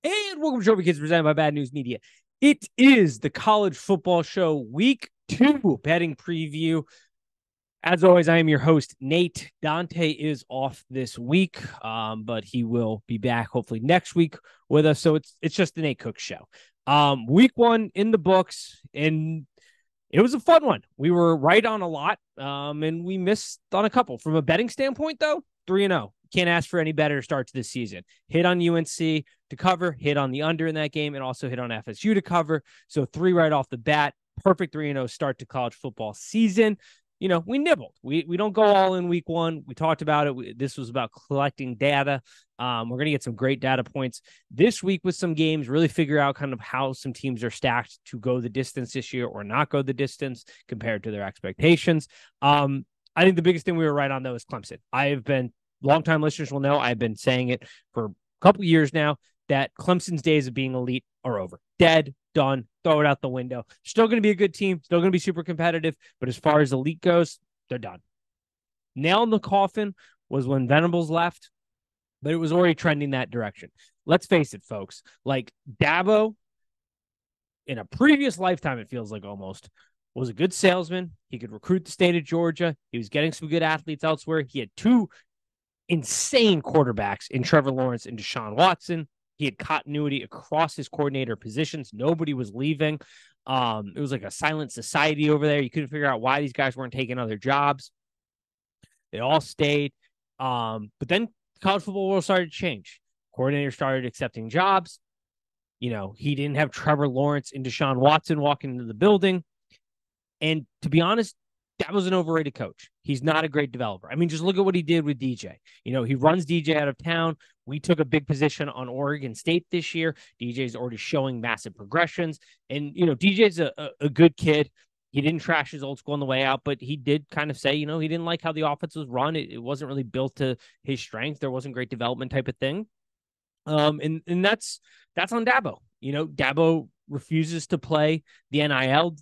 And welcome to Trophy Kids presented by Bad News Media. It is the college football show week 2 betting preview. As always, I am your host, Nate. Dante is off this week, but he will be back hopefully next week with us. So it's just the Nate Cook show. Week 1 in the books, and it was a fun one. We were right on a lot, and we missed on a couple. From a betting standpoint, though, 3-0. Can't ask for any better starts this season. Hit on UNC to cover, hit on the under in that game, and also hit on FSU to cover. So 3 right off the bat. Perfect 3-0 start to college football season. You know, we nibbled. We don't go all in week 1. We talked about it. This was about collecting data. We're going to get some great data points this week with some games, really figure out kind of how some teams are stacked to go the distance this year or not go the distance compared to their expectations. I think the biggest thing we were right on, though, is Clemson. Longtime listeners will know I've been saying it for a couple of years now that Clemson's days of being elite are over. Dead, done, throw it out the window. Still going to be a good team, still going to be super competitive, but as far as elite goes, they're done. Nail in the coffin was when Venables left, but it was already trending that direction. Let's face it, folks. Like Dabo, in a previous lifetime, it feels like almost, was a good salesman. He could recruit the state of Georgia. He was getting some good athletes elsewhere. He had 2 insane quarterbacks in Trevor Lawrence and Deshaun Watson. He had continuity across his coordinator positions. Nobody was leaving. It was like a silent society over there. You couldn't figure out why these guys weren't taking other jobs. They all stayed. But then the college football world started to change. Coordinators started accepting jobs. You know, he didn't have Trevor Lawrence and Deshaun Watson walking into the building. And to be honest, that was an overrated coach. He's not a great developer. I mean, just look at what he did with DJ. You know, he runs DJ out of town. We took a big position on Oregon State this year. DJ's already showing massive progressions. And, you know, DJ's a good kid. He didn't trash his old school on the way out, but he did kind of say, you know, he didn't like how the offense was run. It wasn't really built to his strength. There wasn't great development type of thing. And that's on Dabo. You know, Dabo refuses to play the NIL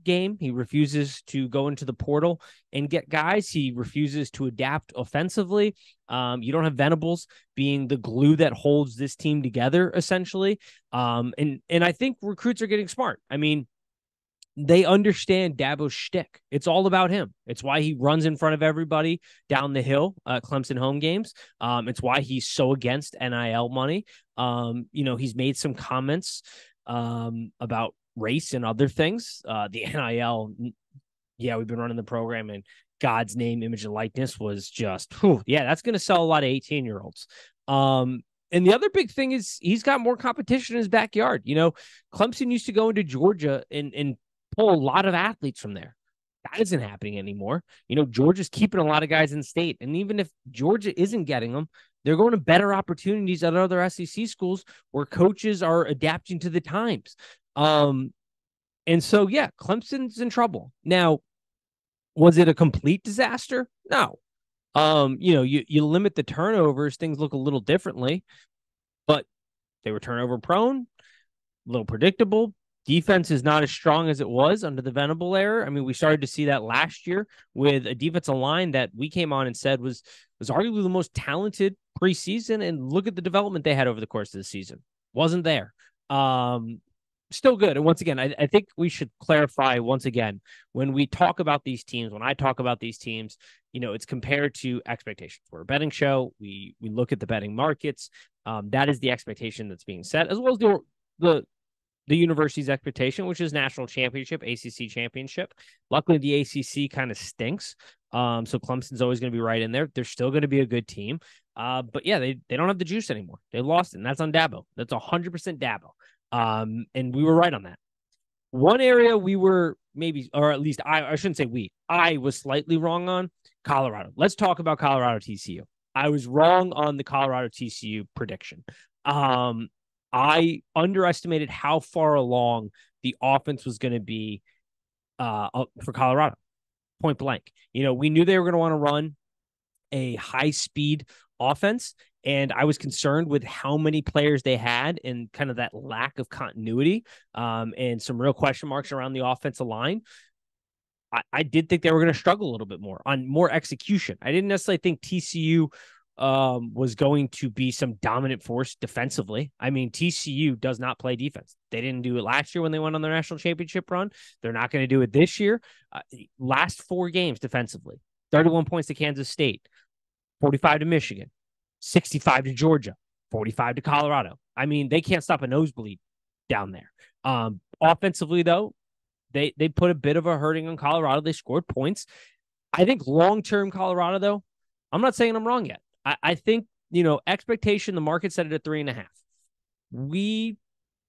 game. He refuses to go into the portal and get guys. He refuses to adapt offensively. You don't have Venables being the glue that holds this team together, essentially. And I think recruits are getting smart. I mean, they understand Dabo's shtick. It's all about him. It's why he runs in front of everybody down the hill at Clemson home games. It's why he's so against NIL money. You know, he's made some comments about race and other things. The NIL, yeah, we've been running the program and God's name, image, and likeness was just, that's going to sell a lot of 18-year-olds. And the other big thing is he's got more competition in his backyard. You know, Clemson used to go into Georgia and pull a lot of athletes from there. That isn't happening anymore. You know, Georgia's keeping a lot of guys in state. And even if Georgia isn't getting them, they're going to better opportunities at other SEC schools where coaches are adapting to the times. And so, yeah, Clemson's in trouble. Now, was it a complete disaster? No. You know, you limit the turnovers, things look a little differently, but they were turnover prone, a little predictable. Defense is not as strong as it was under the Venable era. I mean, we started to see that last year with a defensive line that we came on and said was arguably the most talented preseason, and look at the development they had over the course of the season. Wasn't there. Still good. And once again, I think we should clarify once again, when we talk about these teams, when I talk about these teams, you know, it's compared to expectations. We're a betting show. We look at the betting markets. That is the expectation that's being set, as well as the university's expectation, which is national championship, ACC championship. Luckily, the ACC kind of stinks. So Clemson's always going to be right in there. They're still going to be a good team. But yeah, they don't have the juice anymore. They lost it, and that's on Dabo. That's 100% Dabo. And we were right on that. One area we were maybe, or at least I shouldn't say I was slightly wrong on Colorado. Let's talk about Colorado TCU. I was wrong on the Colorado TCU prediction. I underestimated how far along the offense was going to be for Colorado, point blank. You know, we knew they were going to want to run a high-speed offense, and I was concerned with how many players they had and kind of that lack of continuity and some real question marks around the offensive line. I did think they were going to struggle a little bit more on more execution. I didn't necessarily think TCU was going to be some dominant force defensively. I mean, TCU does not play defense. They didn't do it last year when they went on their national championship run. They're not going to do it this year. Last 4 games defensively, 31 points to Kansas State, 45 to Michigan, 65 to Georgia, 45 to Colorado. I mean, they can't stop a nosebleed down there. Offensively, though, they put a bit of a hurting on Colorado. They scored points. I think long-term Colorado, though, I'm not saying I'm wrong yet. I think, expectation, the market set it at 3.5. We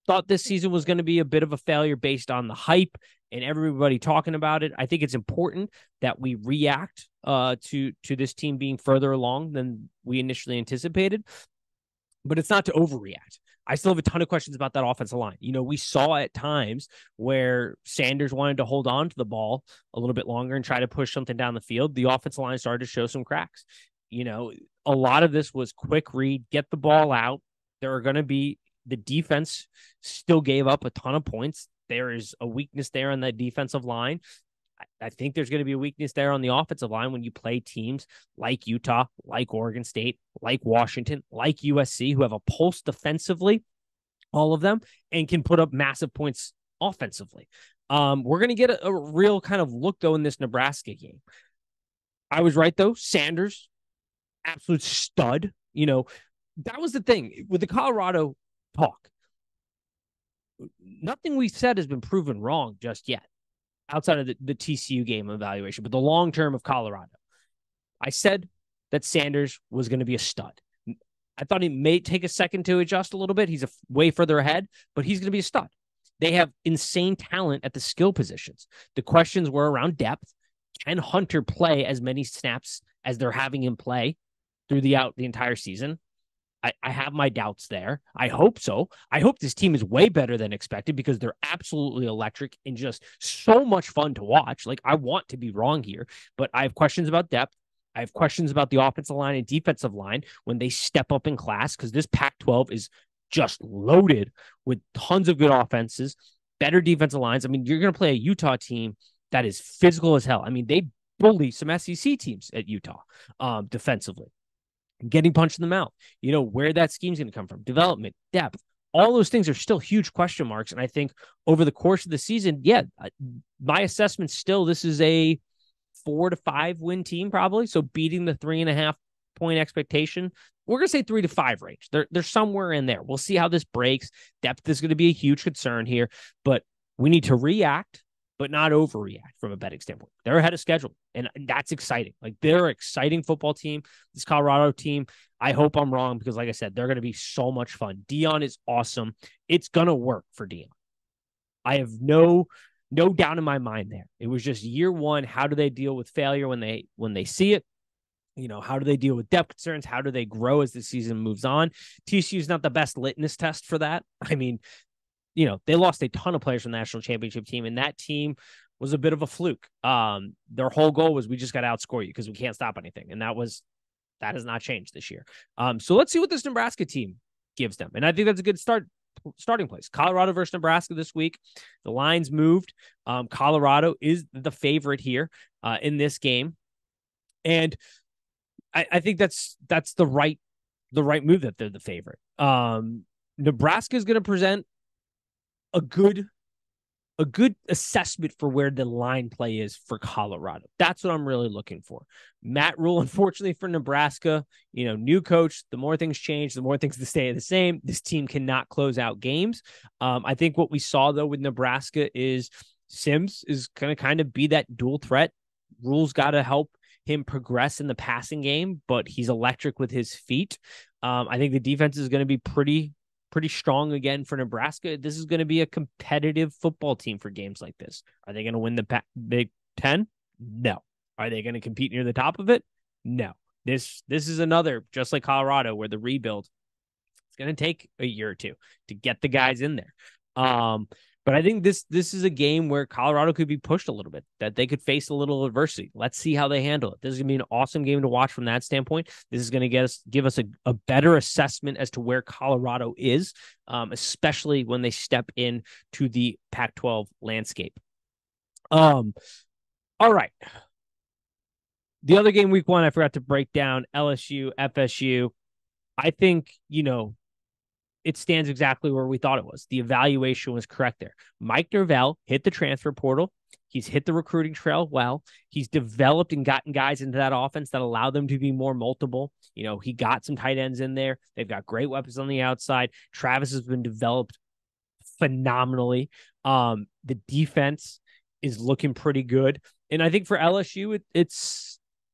thought this season was going to be a bit of a failure based on the hype and everybody talking about it. I think it's important that we react to this team being further along than we initially anticipated, but it's not to overreact. I still have a ton of questions about that offensive line. We saw at times where Sanders wanted to hold on to the ball a little bit longer and try to push something down the field. The offensive line started to show some cracks. A lot of this was quick read, get the ball out. There are going to be the defense still gave up a ton of points. There is a weakness there on the defensive line. I think there's going to be a weakness there on the offensive line when you play teams like Utah, like Oregon State, like Washington, like USC, who have a pulse defensively, all of them, and can put up massive points offensively. We're going to get a real kind of look, though, in this Nebraska game. I was right, though. Sanders, absolute stud. That was the thing with the Colorado talk. Nothing we said has been proven wrong just yet, outside of the TCU game evaluation, but the long term of Colorado. I said that Sanders was going to be a stud. I thought he may take a second to adjust a little bit. He's way further ahead, but he's going to be a stud. They have insane talent at the skill positions. The questions were around depth. Can Hunter play as many snaps as they're having him play throughout the entire season? I have my doubts there. I hope so. I hope this team is way better than expected because they're absolutely electric and just so much fun to watch. Like, I want to be wrong here, but I have questions about depth. I have questions about the offensive line and defensive line when they step up in class, because this Pac-12 is just loaded with tons of good offenses, better defensive lines. I mean, you're going to play a Utah team that is physical as hell. I mean, they bully some SEC teams at Utah defensively. Getting punched in the mouth, where that scheme's going to come from, development, depth, all those things are still huge question marks. And I think over the course of the season, my assessment still, this is a 4 to 5 win team probably. So beating the 3.5 point expectation, we're going to say 3 to 5 range. They're somewhere in there. We'll see how this breaks. Depth is going to be a huge concern here, but we need to react, but not overreact from a betting standpoint. They're ahead of schedule, and that's exciting. Like, they're an exciting football team. This Colorado team, I hope I'm wrong because, like I said, they're going to be so much fun. Deion is awesome. It's going to work for Deion. I have no doubt in my mind there. It was just year one. How do they deal with failure when they see it? How do they deal with depth concerns? How do they grow as the season moves on? TCU is not the best litmus test for that. I mean, they lost a ton of players from the national championship team, and that team was a bit of a fluke. Their whole goal was, we just got to outscore you because we can't stop anything. And that has not changed this year. So let's see what this Nebraska team gives them. And I think that's a good starting place. Colorado versus Nebraska this week. The lines moved. Colorado is the favorite here in this game. And I think that's the right move that they're the favorite. Nebraska is going to present a good assessment for where the line play is for Colorado. That's what I'm really looking for. Matt Rhule, unfortunately for Nebraska, new coach, the more things change, the more things stay the same. This team cannot close out games. I think what we saw, though, with Nebraska is Sims is going to kind of be that dual threat. Rhule's got to help him progress in the passing game, but he's electric with his feet. I think the defense is going to be pretty strong again for Nebraska. This is going to be a competitive football team for games like this. Are they going to win the Big Ten? No. Are they going to compete near the top of it? No. This is another, just like Colorado, where the rebuild, it's going to take a year or two to get the guys in there. But I think this is a game where Colorado could be pushed a little bit, that they could face a little adversity. Let's see how they handle it. This is going to be an awesome game to watch from that standpoint. This is going to give us a better assessment as to where Colorado is, especially when they step in to the Pac-12 landscape. All right. The other game week 1, I forgot to break down LSU, FSU. I think, it stands exactly where we thought it was. The evaluation was correct there. Mike Norvell hit the transfer portal. He's hit the recruiting trail well. He's developed and gotten guys into that offense that allow them to be more multiple. He got some tight ends in there. They've got great weapons on the outside. Travis has been developed phenomenally. The defense is looking pretty good. And I think for LSU,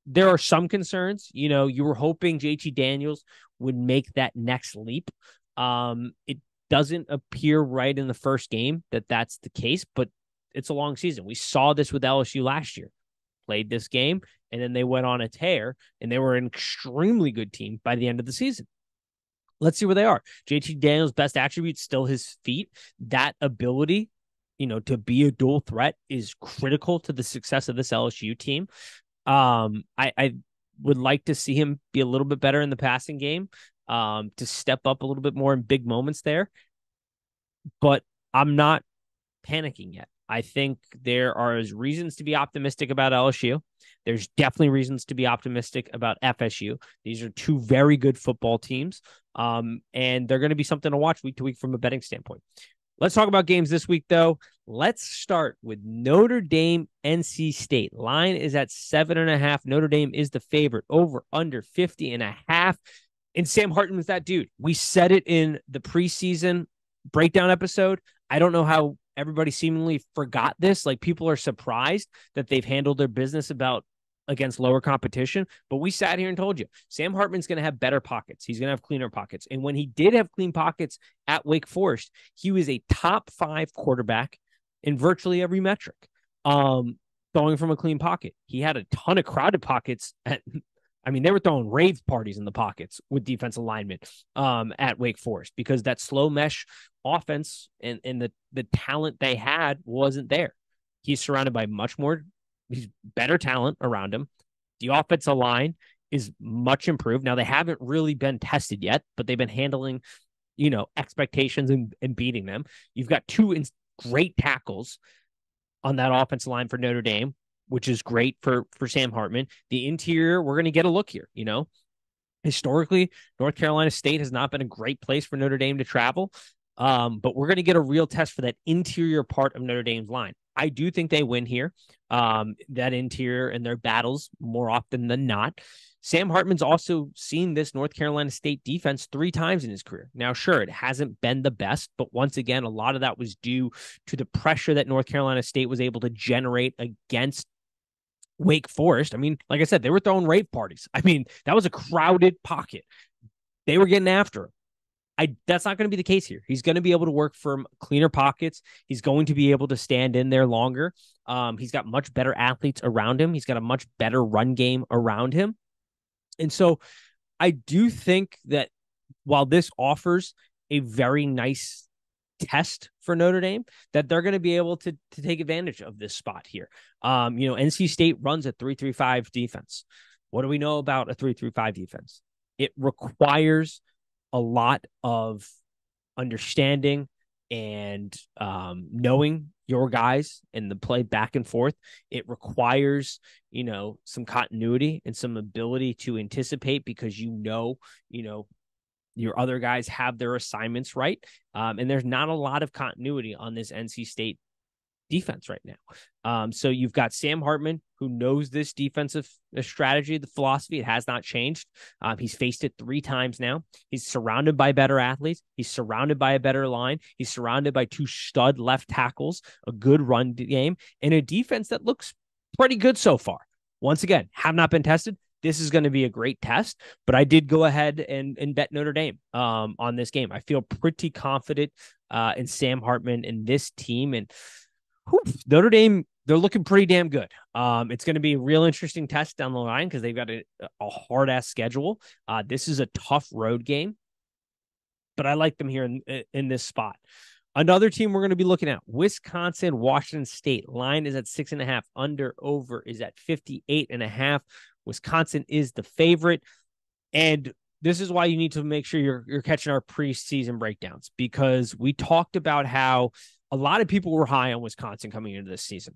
there are some concerns. You were hoping JT Daniels would make that next leap. It doesn't appear right in the first game that that's the case, but it's a long season. We saw this with LSU last year. Played this game, and then they went on a tear, and they were an extremely good team by the end of the season. Let's see where they are. JT Daniels' best attribute, still his feet. That ability, to be a dual threat is critical to the success of this LSU team. I would like to see him be a little bit better in the passing game, to step up a little bit more in big moments there. But I'm not panicking yet. I think there are reasons to be optimistic about LSU. There's definitely reasons to be optimistic about FSU. These are two very good football teams, and they're going to be something to watch week to week from a betting standpoint. Let's talk about games this week, though. Let's start with Notre Dame, NC State. Line is at 7.5. Notre Dame is the favorite, over under 50.5. And Sam Hartman's that dude. We said it in the preseason breakdown episode. I don't know how everybody seemingly forgot this. Like, people are surprised that they've handled their business against lower competition. But we sat here and told you, Sam Hartman's going to have better pockets. He's going to have cleaner pockets. And when he did have clean pockets at Wake Forest, he was a top 5 quarterback in virtually every metric, throwing from a clean pocket. He had a ton of crowded pockets they were throwing rave parties in the pockets with defensive linemen at Wake Forest, because that slow mesh offense and the talent they had wasn't there. He's surrounded by he's better talent around him. The offensive line is much improved. Now, they haven't really been tested yet, but they've been handling, expectations and beating them. You've got 2 great tackles on that offensive line for Notre Dame, which is great for Sam Hartman. The interior, we're going to get a look here. Historically, North Carolina State has not been a great place for Notre Dame to travel, but we're going to get a real test for that interior part of Notre Dame's line. I do think they win here, that interior and their battles more often than not. Sam Hartman's also seen this North Carolina State defense 3 times in his career. Now, sure, it hasn't been the best, but once again, a lot of that was due to the pressure that North Carolina State was able to generate against Wake Forest. Like I said, they were throwing rave parties. That was a crowded pocket. They were getting after him. That's not going to be the case here. He's going to be able to work from cleaner pockets. He's going to be able to stand in there longer. He's got much better athletes around him. He's got a much better run game around him. And so I do think that while this offers a very nice test for Notre Dame, that they're going to be able to take advantage of this spot here. NC State runs a 3-3-5 defense. What do we know about a 3-3-5 defense? It requires a lot of understanding and knowing your guys and the play back and forth. It requires, some continuity and some ability to anticipate, because your other guys have their assignments right. And there's not a lot of continuity on this NC State defense right now. So you've got Sam Hartman, who knows this defensive strategy, the philosophy. It has not changed. He's faced it 3 times now. He's surrounded by better athletes. He's surrounded by a better line. He's surrounded by 2 stud left tackles, a good run game, and a defense that looks pretty good so far. Once again, have not been tested. This is going to be a great test, but I did go ahead and bet Notre Dame on this game. I feel pretty confident in Sam Hartman and this team. And Notre Dame, they're looking pretty damn good. It's going to be a real interesting test down the line, because they've got a hard-ass schedule. This is a tough road game, but I like them here in this spot. Another team we're going to be looking at, Wisconsin, Washington State. Line is at 6.5. Under over is at 58.5. Wisconsin is the favorite. And this is why you need to make sure you're catching our preseason breakdowns, because we talked about how a lot of people were high on Wisconsin coming into this season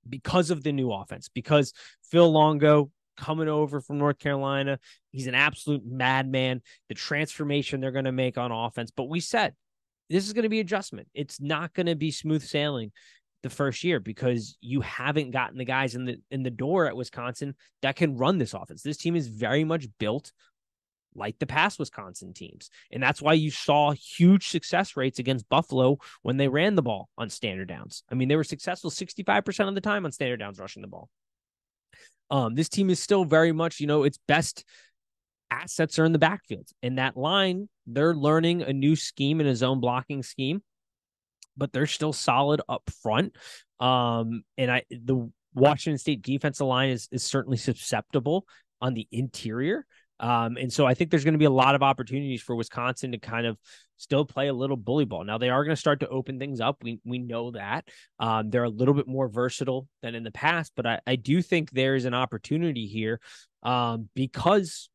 because of the new offense, because Phil Longo coming over from North Carolina. He's an absolute madman. The transformation they're going to make on offense. But we said this is going to be adjustment. It's not going to be smooth sailing the first year because you haven't gotten the guys in the door at Wisconsin that can run this offense. This team is very much built like the past Wisconsin teams. And that's why you saw huge success rates against Buffalo when they ran the ball on standard downs. I mean, they were successful 65% of the time on standard downs rushing the ball. This team is still very much, its best assets are in the backfield. And that line, they're learning a new scheme and a zone blocking scheme, but they're still solid up front. The Washington State defensive line is certainly susceptible on the interior. And so I think there's going to be a lot of opportunities for Wisconsin to kind of still play a little bully ball. Now they are going to start to open things up. We know that they're a little bit more versatile than in the past, but I do think there's an opportunity here because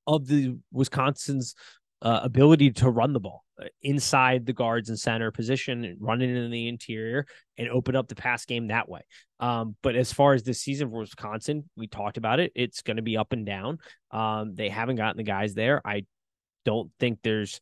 of the Wisconsin's ability to run the ball inside the guards and center position and run it in the interior and open up the pass game that way. But as far as this season for Wisconsin, we talked about it. It's going to be up and down. They haven't gotten the guys there. I don't think there's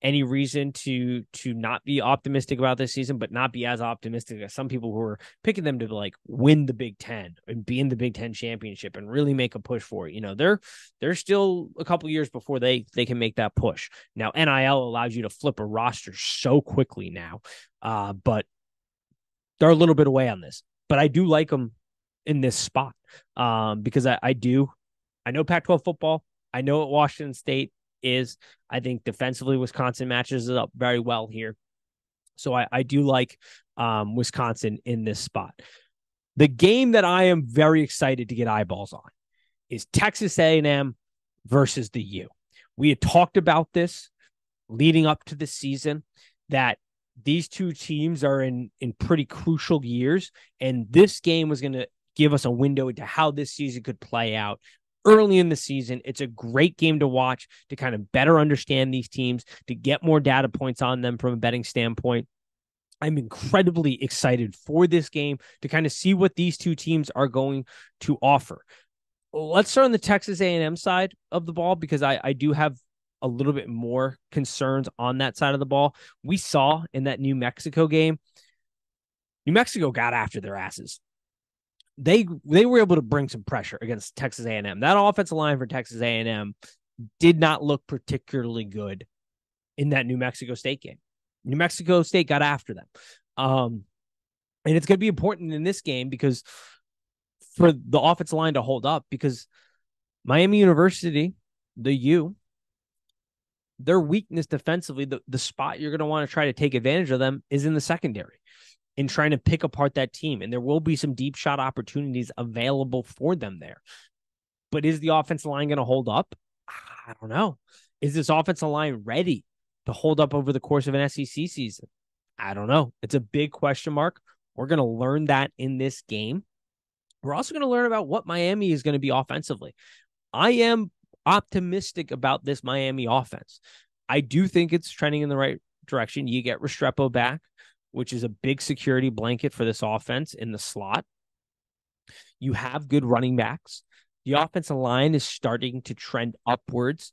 any reason to not be optimistic about this season, but not be as optimistic as some people who are picking them to like win the Big Ten and be in the Big Ten championship and really make a push for it. They're still a couple years before they can make that push. Now, NIL allows you to flip a roster so quickly now, but they're a little bit away on this. But I do like them in this spot because I know Pac-12 football. I know what Washington State is. I think defensively Wisconsin matches it up very well here. So I do like Wisconsin in this spot. The game that I am very excited to get eyeballs on is Texas A&M versus the U. We had talked about this leading up to the season that these two teams are in pretty crucial years, and this game was going to give us a window into how this season could play out early in the season. It's a great game to watch to kind of better understand these teams, to get more data points on them from a betting standpoint. I'm incredibly excited for this game to kind of see what these two teams are going to offer. Let's start on the Texas A&M side of the ball because I do have a little bit more concerns on that side of the ball. We saw in that New Mexico game, New Mexico got after their asses. They were able to bring some pressure against Texas A&M. That offensive line for Texas A&M did not look particularly good in that New Mexico State game. New Mexico State got after them. And it's going to be important in this game because for the offensive line to hold up, because Miami University, the U, their weakness defensively, the spot you're going to want to try to take advantage of them is in the secondary in trying to pick apart that team. And there will be some deep shot opportunities available for them there. But is the offensive line going to hold up? I don't know. Is this offensive line ready to hold up over the course of an SEC season? I don't know. It's a big question mark. We're going to learn that in this game. We're also going to learn about what Miami is going to be offensively. I am optimistic about this Miami offense. I do think it's trending in the right direction. You get Restrepo back, which is a big security blanket for this offense in the slot. You have good running backs. The offensive line is starting to trend upwards,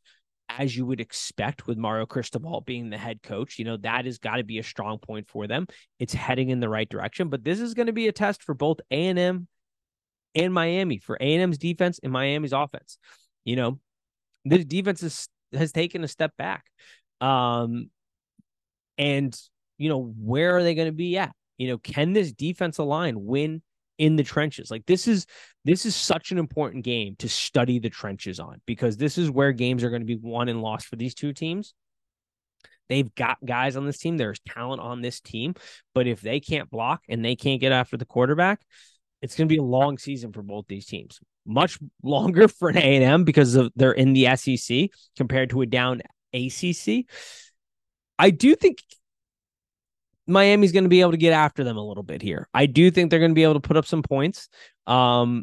as you would expect with Mario Cristobal being the head coach. That has got to be a strong point for them. It's heading in the right direction, but this is going to be a test for both A&M and Miami, for A&M's defense and Miami's offense. The defense has taken a step back. And, where are they going to be at? Can this defensive line win in the trenches? Like this is such an important game to study the trenches on, because this is where games are going to be won and lost for these two teams. They've got guys on this team. There's talent on this team, but if they can't block and they can't get after the quarterback, it's going to be a long season for both these teams. Much longer for an A&M because they're in the SEC compared to a down ACC. I do think Miami's going to be able to get after them a little bit here. I do think they're going to be able to put up some points. I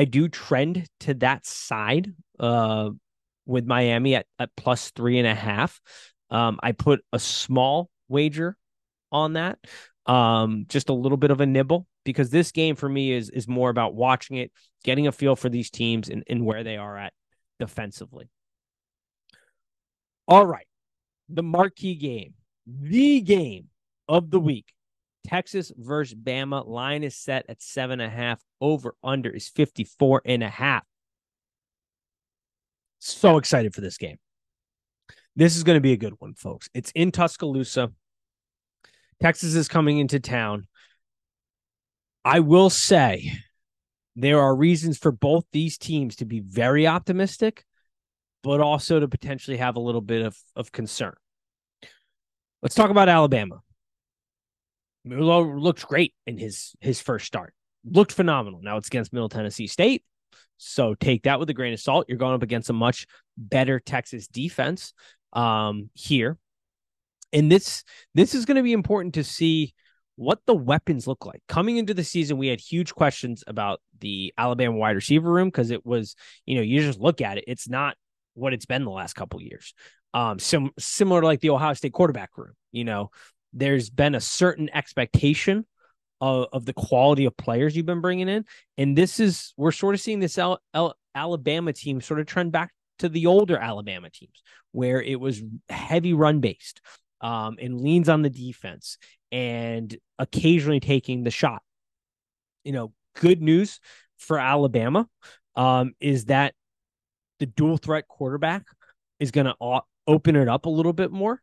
do trend to that side with Miami at plus 3.5. I put a small wager on that. Just a little bit of a nibble because this game for me is more about watching it, getting a feel for these teams and where they are at defensively. All right. The marquee game, the game of the week. Texas versus Bama. Line is set at 7.5. Over under is 54.5. So excited for this game. This is going to be a good one, folks. It's in Tuscaloosa. Texas is coming into town. I will say there are reasons for both these teams to be very optimistic, but also to potentially have a little bit of concern. Let's talk about Alabama. Milroe looked great in his first start. Looked phenomenal. Now it's against Middle Tennessee State, so take that with a grain of salt. You're going up against a much better Texas defense here. And this is going to be important to see what the weapons look like. Coming into the season, we had huge questions about the Alabama wide receiver room because it was, you just look at it. It's not what it's been the last couple of years. Similar to like the Ohio State quarterback room. There's been a certain expectation of the quality of players you've been bringing in. And we're sort of seeing this Alabama team sort of trend back to the older Alabama teams where it was heavy run based and leans on the defense and occasionally taking the shot. Good news for Alabama is that the dual threat quarterback is going to open it up a little bit more,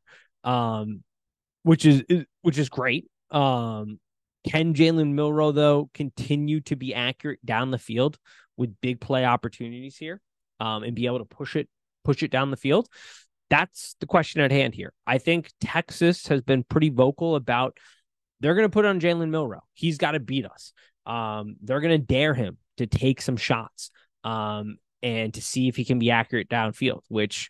which is great. Can Jalen Milroe, though, continue to be accurate down the field with big play opportunities here and be able to push it down the field? That's the question at hand here. I think Texas has been pretty vocal about they're going to put on Jalen Milroe. He's got to beat us. They're going to dare him to take some shots and to see if he can be accurate downfield, which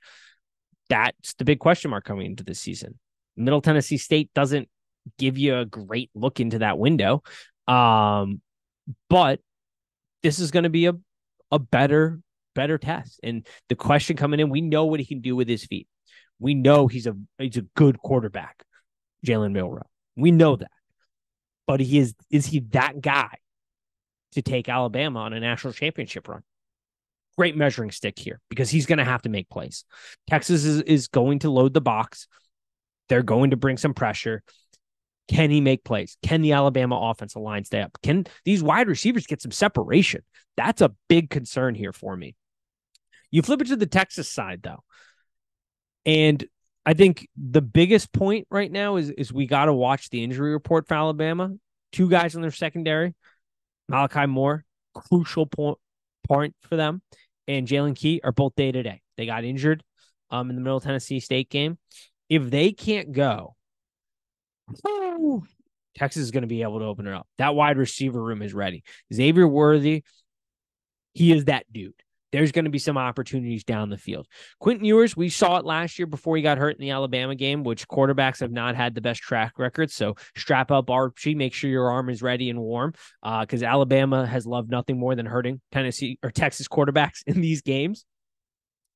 that's the big question mark coming into this season. Middle Tennessee State doesn't give you a great look into that window. But this is going to be a better test. And the question coming in, we know what he can do with his feet. We know he's a good quarterback, Jalen Milroe. We know that. But is he that guy to take Alabama on a national championship run? Great measuring stick here because he's going to have to make plays. Texas is going to load the box. They're going to bring some pressure. Can he make plays? Can the Alabama offensive line stay up? Can these wide receivers get some separation? That's a big concern here for me. You flip it to the Texas side, though. And I think the biggest point right now is we got to watch the injury report for Alabama. 2 guys in their secondary, Malachi Moore, crucial point for them, and Jalen Key are both day-to-day. They got injured in the Middle Tennessee State game. If they can't go, Texas is going to be able to open it up. That wide receiver room is ready. Xavier Worthy, he is that dude. There's going to be some opportunities down the field. Quentin Ewers, we saw it last year before he got hurt in the Alabama game, which quarterbacks have not had the best track record. So strap up Archie, make sure your arm is ready and warm because Alabama has loved nothing more than hurting Tennessee or Texas quarterbacks in these games.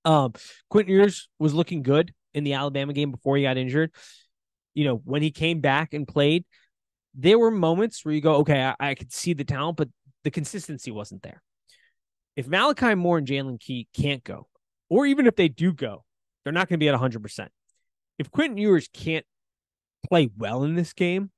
Quentin Ewers was looking good in the Alabama game before he got injured. When he came back and played, there were moments where you go, okay, I could see the talent, but the consistency wasn't there. If Malachi Moore and Jalen Key can't go, or even if they do go, they're not going to be at 100%. If Quentin Ewers can't play well in this game,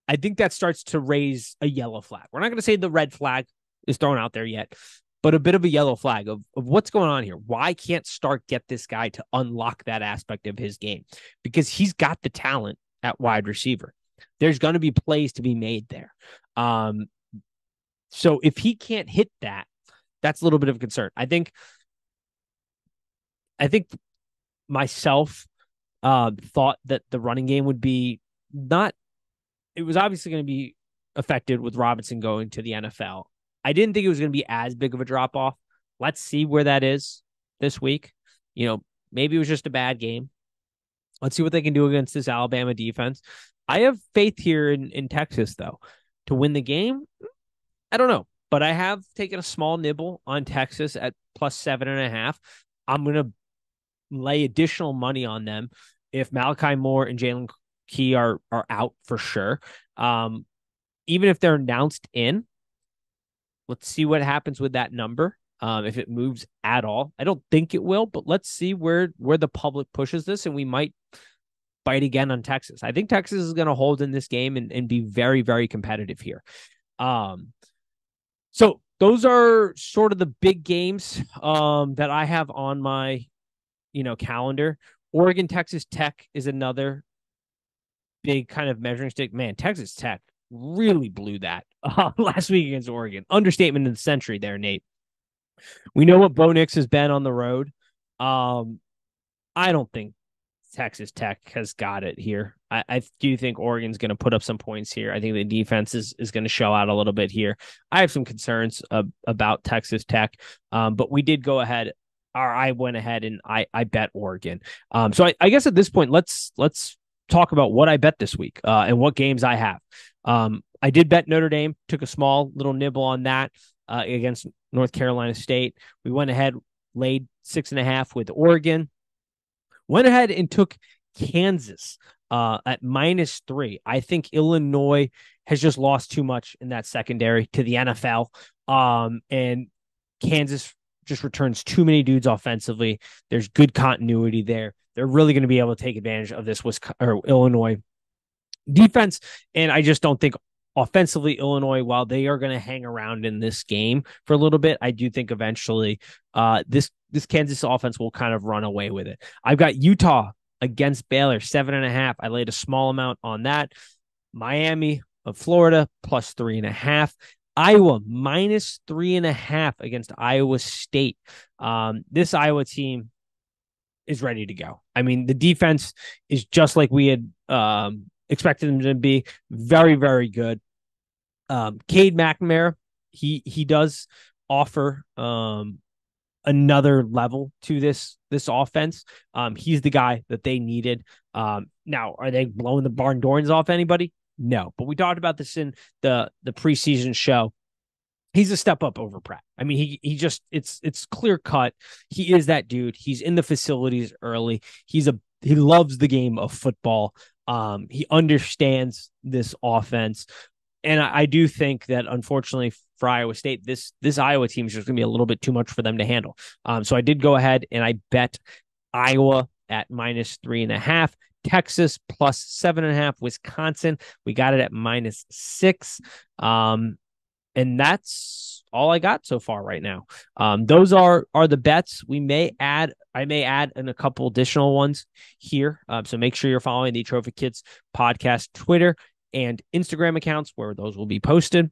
I think that starts to raise a yellow flag. We're not going to say the red flag is thrown out there yet, but a bit of a yellow flag of what's going on here. Why can't Stark get this guy to unlock that aspect of his game? Because he's got the talent at wide receiver. There's going to be plays to be made there. So if he can't hit that, that's a little bit of a concern. I think myself thought that the running game would be not, it was obviously going to be affected with Robinson going to the NFL. I didn't think it was going to be as big of a drop off. Let's see where that is this week. Maybe it was just a bad game. Let's see what they can do against this Alabama defense. I have faith here in Texas, though, to win the game. I don't know, but I have taken a small nibble on Texas at plus 7.5. I'm going to lay additional money on them if Malachi Moore and Jalen Key are out for sure. even if they're announced in, let's see what happens with that number. If it moves at all. I don't think it will, but let's see where the public pushes this, and we might bite again on Texas. I think Texas is going to hold in this game and be very, very competitive here. So those are sort of the big games that I have on my, calendar. Oregon, Texas Tech is another big kind of measuring stick. Man, Texas Tech really blew that last week against Oregon. Understatement of the century there, Nate. We know what Bo Nix has been on the road. I don't think Texas Tech has got it here. I do think Oregon's going to put up some points here. I think the defense is going to show out a little bit here. I have some concerns about Texas Tech, but we did go ahead, or I went ahead and I bet Oregon. So I guess at this point, let's talk about what I bet this week and what games I have. I did bet Notre Dame, took a small little nibble on that against North Carolina State. We went ahead, laid 6.5 with Oregon. Went ahead and took Kansas at -3. I think Illinois has just lost too much in that secondary to the NFL. And Kansas just returns too many dudes offensively. There's good continuity there. They're really going to be able to take advantage of this Illinois defense. And I just don't think offensively, Illinois, while they are going to hang around in this game for a little bit, I do think eventually this Kansas offense will kind of run away with it. I've got Utah against Baylor, 7.5. I laid a small amount on that. Miami of Florida, +3.5. Iowa, -3.5 against Iowa State. This Iowa team is ready to go. I mean, the defense is just like we had expected them to be. Very, very good. Cade McNamara, he does offer another level to this offense. He's the guy that they needed. Now, are they blowing the barn doors off anybody? No, but we talked about this in the preseason show. He's a step up over Pratt. I mean, he just it's clear cut. He is that dude. He's in the facilities early. He loves the game of football. He understands this offense. And I do think that, unfortunately, for Iowa State, this Iowa team is just going to be a little bit too much for them to handle. So I did go ahead and I bet Iowa at -3.5, Texas +7.5, Wisconsin, we got it at -6. And that's all I got so far right now. Those are the bets. I may add in a couple additional ones here. So make sure you're following the Trophy Kids podcast Twitter and Instagram accounts where those will be posted.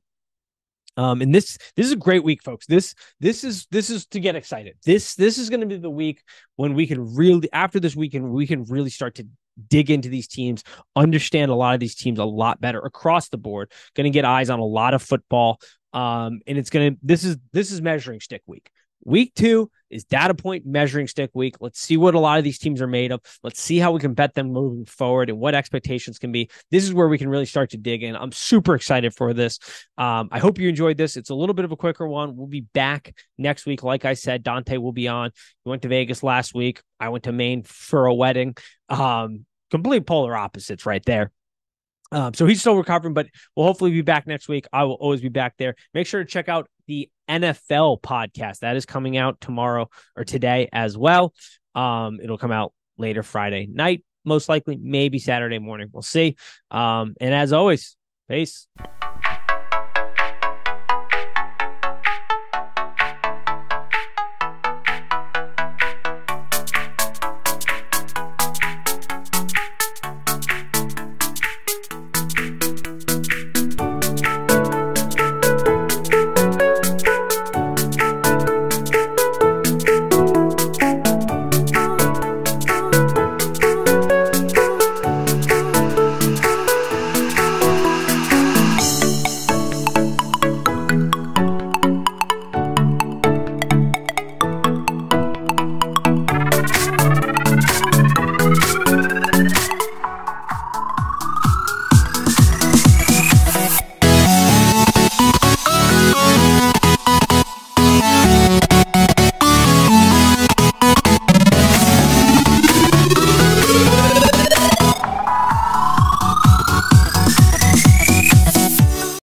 And this is a great week, folks. This is to get excited. This is going to be the week when we can really, after this weekend, we can really start to dig into these teams, understand a lot of these teams a lot better across the board. Going to get eyes on a lot of football. And this is measuring stick week. Week 2 is data point measuring stick week. Let's see what a lot of these teams are made of. Let's see how we can bet them moving forward and what expectations can be. This is where we can really start to dig in. I'm super excited for this. I hope you enjoyed this. It's a little bit of a quicker one. We'll be back next week. Like I said, Dante will be on. We went to Vegas last week. I went to Maine for a wedding. Complete polar opposites right there. So he's still recovering, but we'll hopefully be back next week. I will always be back there. Make sure to check out the NFL podcast. That is coming out tomorrow or today as well. It'll come out later Friday night, most likely, maybe Saturday morning. We'll see. And as always, peace.